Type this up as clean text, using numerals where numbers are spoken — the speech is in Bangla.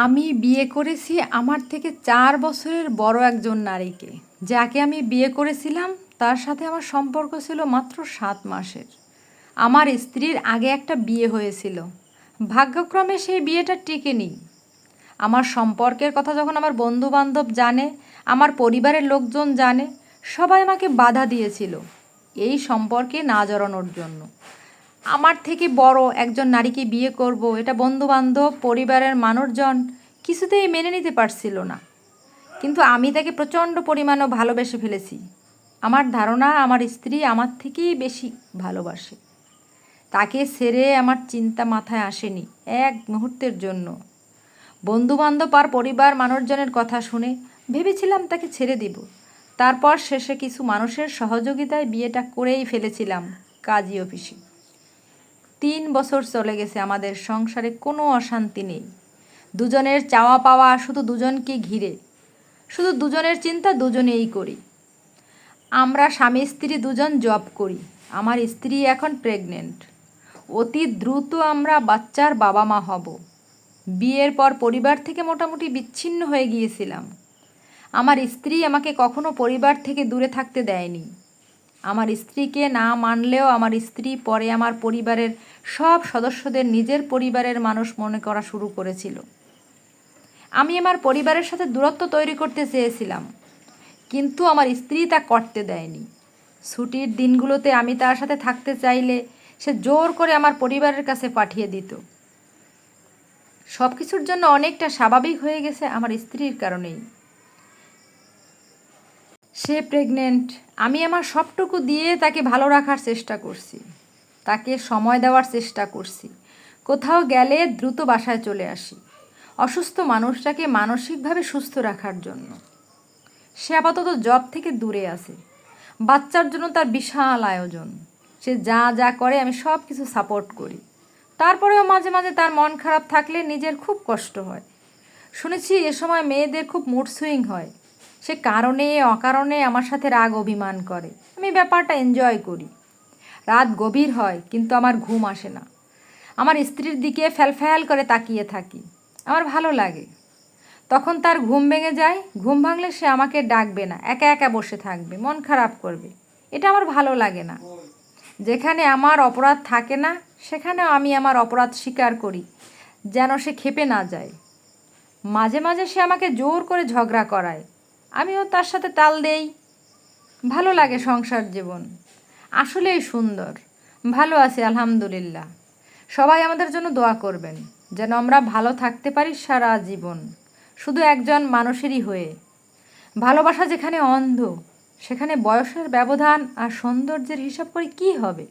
আমি বিয়ে করেছি আমার থেকে ৪ বছরের বড় একজন নারীকে। যাকে আমি বিয়ে করেছিলাম তার সাথে আমার সম্পর্ক ছিল মাত্র ৭ মাসের। আমার স্ত্রীর আগে একটা বিয়ে হয়েছিল। ভাগ্যক্রমে সেই বিয়েটা টেকেনি। আমার সম্পর্কের কথা যখন আমার বন্ধুবান্ধব জানে, আমার পরিবারের লোকজন জানে, সবাই আমাকে বাধা দিয়েছিল এই সম্পর্কে না জড়ানোর জন্য। আমার থেকে বড় একজন নারীকে বিয়ে করব, এটা বন্ধুবান্ধব পরিবারের মানুষজন কিছুতেই মেনে নিতে পারছিল না। কিন্তু আমি তাকে প্রচণ্ড পরিমাণে ভালোবেসে ফেলেছি। আমার ধারণা আমার স্ত্রী আমার থেকেই বেশি ভালোবাসে। তাকে ছেড়ে আমার চিন্তা মাথায় আসেনি এক মুহূর্তের জন্য। বন্ধুবান্ধব আর পরিবার মানুষজনের কথা শুনে ভেবেছিলাম তাকে ছেড়ে দিব। তারপর শেষে কিছু মানুষের সহযোগিতায় বিয়েটা করেই ফেলেছিলাম কাজী অফিসে। ৩ বছর চলে গেছে, আমাদের সংসারে কোনো অশান্তি নেই। দুজনের চাওয়া পাওয়া শুধু দুজনকে ঘিরে, শুধু দুজনের চিন্তা দুজনেই করি। আমরা স্বামী স্ত্রী দুজন জব করি। আমার স্ত্রী এখন প্রেগনেন্ট। অতি দ্রুত আমরা বাচ্চার বাবা মা হব। বিয়ের পর পরিবার থেকে মোটামুটি বিচ্ছিন্ন হয়ে গিয়েছিলাম। আমার স্ত্রী আমাকে কখনো পরিবার থেকে দূরে থাকতে দেয়নি। আমার স্ত্রীকে না মানলেও আমার স্ত্রী পরে আমার পরিবারের সব সদস্যদের নিজের পরিবারের মানুষ মনে করা শুরু করেছিল। আমি আমার পরিবারের সাথে দূরত্ব তৈরি করতে চেয়েছিলাম, কিন্তু আমার স্ত্রী তা করতে দেয়নি। ছুটির দিনগুলোতে আমি তার সাথে থাকতে চাইলে সে জোর করে আমার পরিবারের কাছে পাঠিয়ে দিত। সব কিছুর জন্য অনেকটা স্বাভাবিক হয়ে গেছে আমার স্ত্রীর কারণেই। সে প্রেগনেন্ট, আমি আমার সবটুকু দিয়ে তাকে ভালো রাখার চেষ্টা করছি, তাকে সময় দেওয়ার চেষ্টা করছি। কোথাও গেলে দ্রুত বাসায় চলে আসি অসুস্থ মানুষটাকে মানসিকভাবে সুস্থ রাখার জন্য। সে আপাতত জব থেকে দূরে আছে। বাচ্চার জন্য তার বিশাল আয়োজন। সে যা যা করে আমি সব কিছু সাপোর্ট করি। তারপরেও মাঝে মাঝে তার মন খারাপ থাকলে নিজের খুব কষ্ট হয়। শুনেছি এ সময় মেয়েদের খুব মুড সুইং হয়। সে কারণে অকারণে আমার সাথে রাগ অভিমান করে। আমি ব্যাপারটা এনজয় করি। রাত গভীর হয় কিন্তু আমার ঘুম আসে না। আমার স্ত্রীর দিকে ফ্যালফ্যাল করে তাকিয়ে থাকি। আমার ভালো লাগে। তখন তার ঘুম ভেঙে যায়। ঘুম ভাঙলে সে আমাকে ডাকবে না, একা একা বসে থাকবে, মন খারাপ করবে। এটা আমার ভালো লাগে না। যেখানে আমার অপরাধ থাকে না সেখানেও আমি আমার অপরাধ স্বীকার করি, যেন সে ক্ষেপে না যায়। মাঝে মাঝে সে আমাকে জোর করে ঝগড়া করায়, আমিও তার সাথে তাল দেই। ভালো লাগে সংসার জীবন, আসলেই সুন্দর। ভালো আছি আলহামদুলিল্লাহ। সবাই আমাদের জন্য দোয়া করবেন যেন আমরা ভালো থাকতে পারি সারা জীবন, শুধু একজন মানুষেরই হয়ে। ভালোবাসা যেখানে অন্ধ, সেখানে বয়সের ব্যবধান আর সৌন্দর্যের হিসাব করে কী হবে।